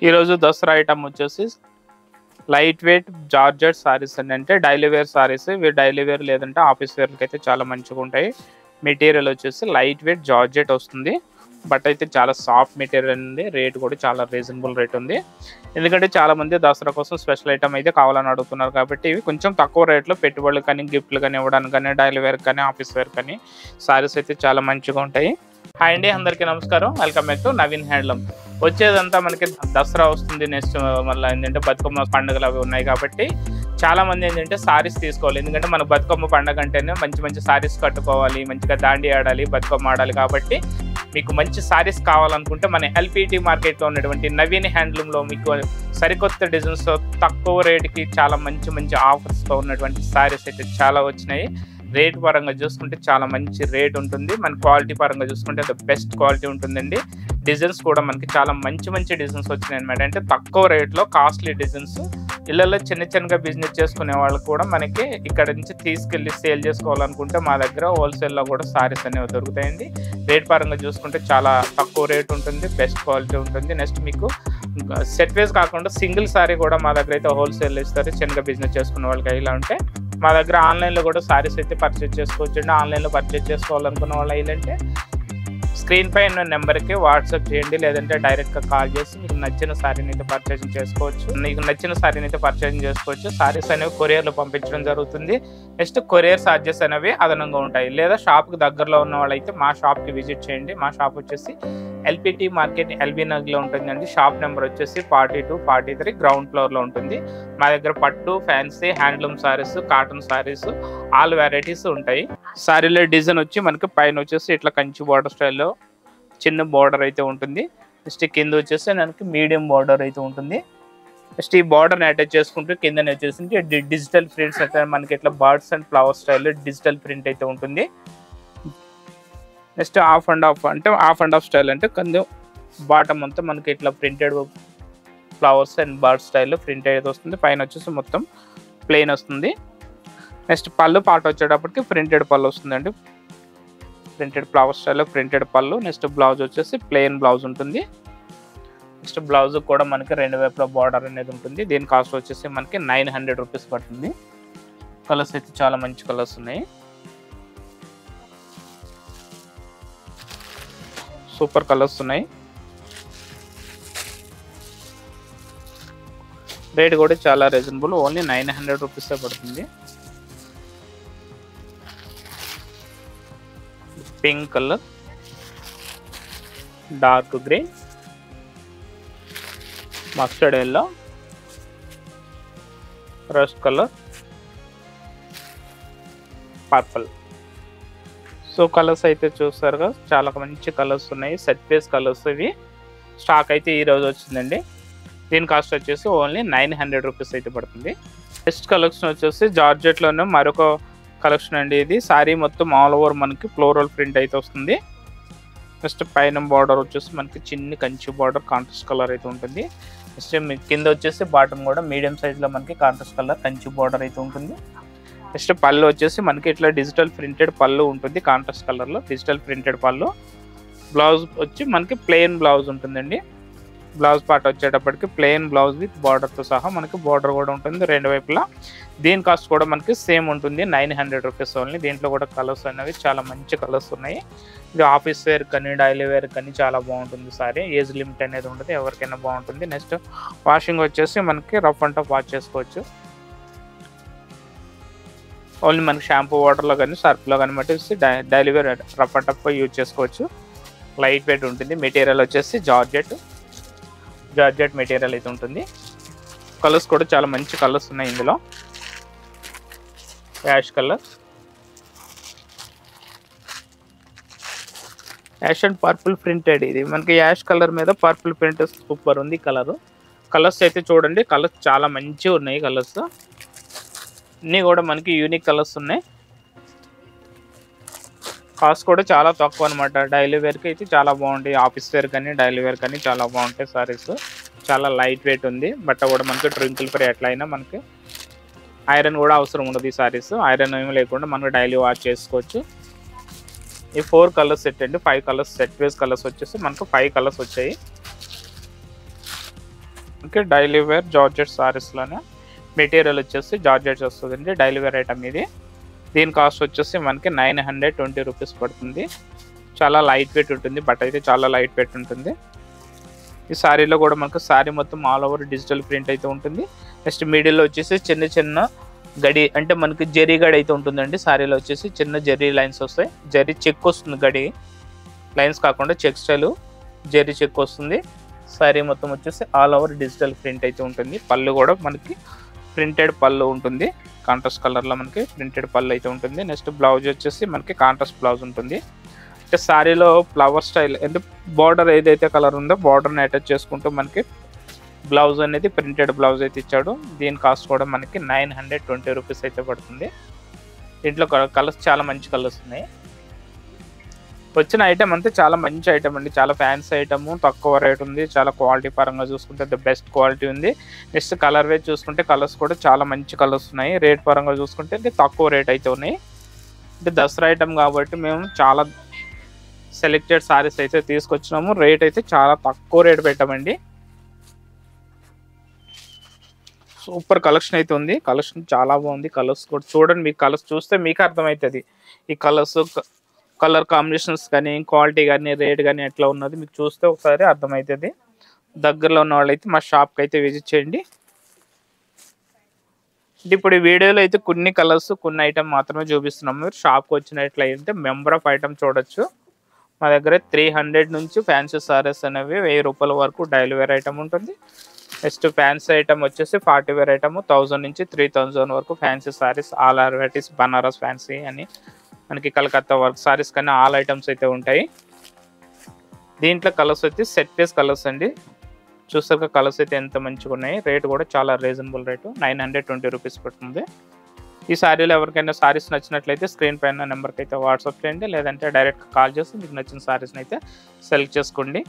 ఈ రోజు దసరా ఐటమ్ వచ్చేసి లైట్ వెయిట్ జార్జెట్ సారీస్ అండి. అంటే డైలీ వేర్ సారీస్. ఇవి డైలీ వేర్ లేదంటే ఆఫీస్ వేర్కి అయితే చాలా మంచిగా ఉంటాయి. మెటీరియల్ వచ్చేసి లైట్ వెయిట్ జార్జెట్ వస్తుంది. బట్ అయితే చాలా సాఫ్ట్ మెటీరియల్ ఉంది. రేట్ కూడా చాలా రీజనబుల్ రేట్ ఉంది. ఎందుకంటే చాలా మంది దసరా కోసం స్పెషల్ ఐటమ్ అయితే కావాలని అడుగుతున్నారు కాబట్టి ఇవి కొంచెం తక్కువ రేట్లో పెట్టుబడులు కానీ గిఫ్ట్లు కానీ ఇవ్వడానికి కానీ డైలీ వేర్ కానీ ఆఫీస్ వేర్ కానీ సారీస్ అయితే చాలా మంచిగా ఉంటాయి. హాయ్ అండి, అందరికీ నమస్కారం. Welcome back to Naveen handloom. వచ్చేదంతా మనకి దసరా వస్తుంది. నెక్స్ట్ మళ్ళీ ఏంటంటే బతుకమ్మ పండుగలు అవి ఉన్నాయి కాబట్టి చాలా మంది ఏంటంటే సారీస్ తీసుకోవాలి. ఎందుకంటే మన బతుకమ్మ పండుగ అంటేనే మంచి మంచి సారీస్ కట్టుకోవాలి, మంచిగా దాండి ఆడాలి, బతుకమ్మ ఆడాలి. కాబట్టి మీకు మంచి సారీస్ కావాలనుకుంటే మన ఎల్పిటి మార్కెట్లో ఉన్నటువంటి నవీన్ హ్యాండ్లూమ్లో మీకు సరికొత్త డిజైన్స్ తక్కువ రేటుకి చాలా మంచి మంచి ఆఫర్స్తో ఉన్నటువంటి సారీస్ అయితే చాలా వచ్చినాయి. రేట్ పరంగా చూసుకుంటే చాలా మంచి రేట్ ఉంటుంది. మన క్వాలిటీ పరంగా చూసుకుంటే ద బెస్ట్ క్వాలిటీ ఉంటుందండి. డిజైన్స్ కూడా మనకి చాలా మంచి మంచి డిజైన్స్ వచ్చినాయి అనమాట. అంటే తక్కువ రేట్లో కాస్ట్లీ డిజైన్స్. ఇళ్ళల్లో చిన్నగా బిజినెస్ చేసుకునే వాళ్ళు కూడా మనకి ఇక్కడ నుంచి తీసుకెళ్ళి సేల్ చేసుకోవాలనుకుంటే మా దగ్గర హోల్సేల్లో కూడా సారీస్ అనేవి దొరుకుతాయండి. రేట్ పరంగా చూసుకుంటే చాలా తక్కువ రేట్ ఉంటుంది, బెస్ట్ క్వాలిటీ ఉంటుంది. నెక్స్ట్ మీకు సెట్ వేస్ కాకుండా సింగిల్ సారీ కూడా మా దగ్గర అయితే హోల్సేల్ ఇస్తారు. చిన్నగా బిజినెస్ చేసుకునే వాళ్ళకి ఇలా ఉంటే మా దగ్గర ఆన్లైన్లో కూడా సారీస్ అయితే పర్చేజ్ చేసుకోవచ్చు అండి. ఆన్లైన్లో పర్చేజ్ చేసుకోవాలనుకున్న వాళ్ళు ఏంటంటే స్క్రీన్ పై ఉన్న నెంబర్కి వాట్సాప్ చేయండి, లేదంటే డైరెక్ట్గా కాల్ చేసి మీకు నచ్చిన సారీని అయితే పర్చేసింగ్ చేసుకోవచ్చు. మీకు నచ్చిన సారీని అయితే పర్చేసింగ్ చేసుకోవచ్చు. సారీస్ అనేవి కొరియర్లో పంపించడం జరుగుతుంది. నెక్స్ట్ కొరియర్ ఛార్జెస్ అనేవి అదనంగా ఉంటాయి. లేదా షాప్కి దగ్గరలో ఉన్న వాళ్ళైతే మా షాప్కి విజిట్ చేయండి. మా షాప్ వచ్చేసి ఎల్పిటి మార్కెట్ ఎల్బీ నగర్లో ఉంటుందండి. షాప్ నెంబర్ వచ్చేసి 42, 43 గ్రౌండ్ ఫ్లోర్లో ఉంటుంది. మా దగ్గర పట్టు, fancy, handloom saris, cotton saris all varieties ఉంటాయి. సారీలో డిజైన్ వచ్చి మనకి పైన వచ్చేసి ఇట్లా కంచి బార్డర్ స్టైల్లో చిన్న బార్డర్ అయితే ఉంటుంది. నెక్స్ట్ కింద వచ్చేసి మనకి మీడియం బార్డర్ అయితే ఉంటుంది. నెక్స్ట్ ఈ బార్డర్ని అటాచ్ చేసుకుంటూ కింద వచ్చేసి డిజిటల్ ప్రింట్స్ అయితే మనకి ఇట్లా బర్డ్స్ అండ్ ఫ్లవర్ స్టైల్లో డిజిటల్ ప్రింట్ అయితే ఉంటుంది. నెక్స్ట్ హాఫ్ అండ్ హాఫ్ అంటే హాఫ్ అండ్ హాఫ్ స్టైల్ అంటే కొంచెం బాటమ్ అంతా మనకి ఇట్లా ప్రింటెడ్ ఫ్లవర్స్ అండ్ బర్డ్ స్టైల్లో ప్రింట్ అయితే వస్తుంది. పైన వచ్చేసి మొత్తం ప్లెయిన్ వస్తుంది. నెక్స్ట్ పళ్ళు పాట వచ్చేటప్పటికి ప్రింటెడ్ పళ్ళు వస్తుందండి. ప్రింటెడ్ ఫ్లవర్ స్టైల్లో ప్రింటెడ్ పళ్ళు. నెక్స్ట్ బ్లౌజ్ వచ్చేసి ప్లెయిన్ బ్లౌజ్ ఉంటుంది. నెక్స్ట్ బ్లౌజ్ కూడా మనకి రెండు వైపులా బార్డర్ అనేది ఉంటుంది. దీని కాస్ట్ వచ్చేసి మనకి 900 రూపీస్ పడుతుంది. కలర్స్ అయితే చాలా మంచి కలర్స్ ఉన్నాయి. సూపర్ కలర్స్ ఉన్నాయి. రేట్ కూడా చాలా రీజనబుల్, ఓన్లీ 900 రూపీసే పడుతుంది. Pink colour, dark grey, mustard yellow, rust colour, purple. So colours అయితే చూస్తారుగా చాలా మంచి కలర్స్ ఉన్నాయి. సెట్ పీస్ కలర్స్ ఇవి. స్టాక్ అయితే ఈరోజు వచ్చిందండి. దీని కాస్ట్ వచ్చేసి ఓన్లీ 900 రూపీస్ అయితే పడుతుంది. నెక్స్ట్ కలెక్షన్ వచ్చేసి జార్జెట్లోనే మరొక కలెక్షన్ అండి. ఇది శారీ మొత్తం ఆల్ ఓవర్ మనకి ఫ్లోరల్ ప్రింట్ అయితే వస్తుంది. నెక్స్ట్ పైన బార్డర్ వచ్చేసి మనకి చిన్న కంచి బార్డర్ కాంట్రాస్ట్ కలర్ అయితే ఉంటుంది. నెక్స్ట్ కింద వచ్చేసి బాటమ్ కూడా మీడియం సైజ్లో మనకి కాంట్రాస్ట్ కలర్ కంచి బార్డర్ అయితే ఉంటుంది. నెక్స్ట్ పళ్ళు వచ్చేసి మనకి ఇట్లా డిజిటల్ ప్రింటెడ్ పళ్ళు ఉంటుంది. కాంట్రాస్ట్ కలర్లో డిజిటల్ ప్రింటెడ్ పళ్ళు. బ్లౌజ్ వచ్చి మనకి ప్లెయిన్ బ్లౌజ్ ఉంటుందండి. బ్లౌజ్ పార్ట్ వచ్చేటప్పటికి ప్లెయిన్ బ్లౌజ్ విత్ బార్డర్తో సహా మనకి బార్డర్ కూడా ఉంటుంది రెండు వైపులా. దీని కాస్ట్ కూడా మనకి సేమ్ ఉంటుంది, 900 రూపీస్ ఓన్లీ. దీంట్లో కూడా కలర్స్ అనేవి చాలా మంచి కలర్స్ ఉన్నాయి. ఇది ఆఫీస్ వేర్ కానీ డైలీ వేర్ కానీ చాలా బాగుంటుంది. సారీ ఏజ్ లిమిట్ అనేది ఉంటుంది, ఎవరికైనా బాగుంటుంది. నెక్స్ట్ వాషింగ్ వచ్చేసి మనకి రఫ్ అండ్ టఫ్ వాష్ చేసుకోవచ్చు. ఓన్లీ మనకి షాంపూ వాటర్లో కానీ సర్ఫ్లో కానీ మట్టి daily wear rough and tough use చేసుకోవచ్చు. లైట్ వెయిట్ ఉంటుంది. మెటీరియల్ వచ్చేసి జార్జెట్ మెటీరియల్ అయితే ఉంటుంది. కలర్స్ కూడా చాలా మంచి కలర్స్ ఉన్నాయి ఇందులో. Ash colour, ash and purple printed. ఇది మనకి యాష్ కలర్ మీద పర్పుల్ ప్రింట్ సూపర్ ఉంది కలర్. కలర్స్ అయితే చూడండి, కలర్స్ చాలా మంచిగా ఉన్నాయి. కలర్స్ అన్నీ కూడా మనకి యూనిక్ కలర్స్ ఉన్నాయి. కాస్ట్ కూడా చాలా తక్కువ అనమాట. డైలీ వేర్కి అయితే చాలా బాగుంటాయి. ఆఫీస్ వేర్ కానీ డైలీ వేర్ కానీ చాలా బాగుంటాయి సారీస్. చాలా లైట్ వెయిట్ ఉంది. బట్ట కూడా మనకి ట్రింకిల్ ఫ్రీ ఎట్లయినా మనకి ఐరన్ కూడా అవసరం ఉండదు. ఈ సారీస్ ఐరన్ ఏమి లేకుండా మనకు డైలీ వాష్ చేసుకోవచ్చు. ఈ 4 కలర్స్ సెట్ అండి. 5 కలర్స్ సెట్ వేస్ కలర్స్ వచ్చేసి మనకు 5 కలర్స్ వచ్చాయి. ఓకే, డైలీ వేర్ జార్జెట్ సారీస్లోనే మెటీరియల్ వచ్చేసి జార్జెట్స్ వస్తుందండి. డైలీ వేర్ ఐటమ్ ఇది. దీని కాస్ట్ వచ్చేసి మనకి 920 రూపీస్ పడుతుంది. చాలా లైట్ వెయిట్ ఉంటుంది, బట్ అయితే చాలా లైట్ వెయిట్ ఉంటుంది. ఈ శారీలో కూడా మనకు శారీ మొత్తం ఆల్ ఓవర్ డిజిటల్ ప్రింట్ అయితే ఉంటుంది. నెక్స్ట్ మిడిల్లో వచ్చేసి చిన్న చిన్న గడి, అంటే మనకి జెరీ గడి అయితే ఉంటుందండి. శారీలో వచ్చేసి చిన్న జెరీ లైన్స్ వస్తాయి. జెరీ చెక్ వస్తుంది, గడి లైన్స్ కాకుండా చెక్ స్టైల్ జెరీ చెక్ వస్తుంది. శారీ మొత్తం వచ్చేసి ఆల్ ఓవర్ డిజిటల్ ప్రింట్ అయితే ఉంటుంది. పళ్ళు కూడా మనకి ప్రింటెడ్ పళ్ళు ఉంటుంది. కాంట్రాస్ట్ కలర్లో మనకి ప్రింటెడ్ పళ్ళు అయితే ఉంటుంది. నెక్స్ట్ బ్లౌజ్ వచ్చేసి మనకి కాంట్రాస్ట్ బ్లౌజ్ ఉంటుంది. అంటే శారీలో ఫ్లవర్ స్టైల్ అంటే బార్డర్ ఏదైతే కలర్ ఉందో బార్డర్ని అటాచ్ చేసుకుంటూ మనకి బ్లౌజ్ అనేది ప్రింటెడ్ బ్లౌజ్ అయితే ఇచ్చాడు. దీని కాస్ట్ కూడా మనకి 920 రూపీస్ అయితే పడుతుంది. దీంట్లో కలర్స్ చాలా మంచి కలర్స్ ఉన్నాయి. వచ్చిన ఐటమ్ అంతా చాలా మంచి ఐటమ్ అండి, చాలా ఫ్యాన్సీ ఐటమ్, తక్కువ రేట్ ఉంది. చాలా క్వాలిటీ పరంగా చూసుకుంటే ద బెస్ట్ క్వాలిటీ ఉంది. నెక్స్ట్ కలర్ వేజ్ చూసుకుంటే కలర్స్ కూడా చాలా మంచి కలర్స్ ఉన్నాయి. రేట్ పరంగా చూసుకుంటే తక్కువ రేట్ అయితే ఉన్నాయి. అంటే దసరా ఐటమ్ కాబట్టి మేము చాలా సెలెక్టెడ్ సారీస్ అయితే తీసుకొచ్చినాము. రేట్ అయితే చాలా తక్కువ రేట్ పెట్టామండి. సూపర్ కలెక్షన్ అయితే ఉంది. కలెక్షన్ చాలా బాగుంది. కలర్స్ కూడా చూడండి, మీకు కలర్స్ చూస్తే మీకు అర్థమవుతుంది. ఈ కలర్స్ కలర్ కాంబినేషన్స్ కానీ క్వాలిటీ కానీ రేట్ కానీ ఎట్లా ఉన్నది మీకు చూస్తే ఒకసారి అర్థమవుతుంది. దగ్గరలో ఉన్న వాళ్ళైతే మా షాప్కి అయితే విజిట్ చేయండి. ఇప్పుడు ఈ వీడియోలో అయితే కొన్ని కలర్స్ కొన్ని ఐటమ్ మాత్రమే చూపిస్తున్నాము. మీరు షాప్కి వచ్చినట్లయితే మెంబర్ ఆఫ్ ఐటమ్ చూడొచ్చు. మా దగ్గర 300 నుంచి ఫ్యాన్సీ సారీస్ అనేవి 1000 రూపాయల వరకు డైలీ వేర్ ఐటమ్ ఉంటుంది. నెక్స్ట్ ఫ్యాన్సీ ఐటమ్ వచ్చేసి 40 వేర్ ఐటమ్ 1000 నుంచి 3000 వరకు fancy saris, all varieties, Banaras fancy అని మనకి కలకత్తా వర్క్ సారీస్ కానీ ఆల్ ఐటమ్స్ అయితే ఉంటాయి. దీంట్లో కలర్స్ అయితే సెట్ పీస్ కలర్స్ అండి. చూసాక కలర్స్ అయితే ఎంత మంచిగా ఉన్నాయి. రేట్ కూడా చాలా రీజనబుల్ రేటు, 920 రూపీస్ పడుతుంది. ఈ శారీలో ఎవరికైనా సారీస్ నచ్చినట్లయితే స్క్రీన్ పైన నెంబర్కి అయితే వాట్సాప్ చేయండి, లేదంటే డైరెక్ట్గా కాల్ చేసి మీకు నచ్చిన సారీస్ని అయితే సెలెక్ట్ చేసుకోండి.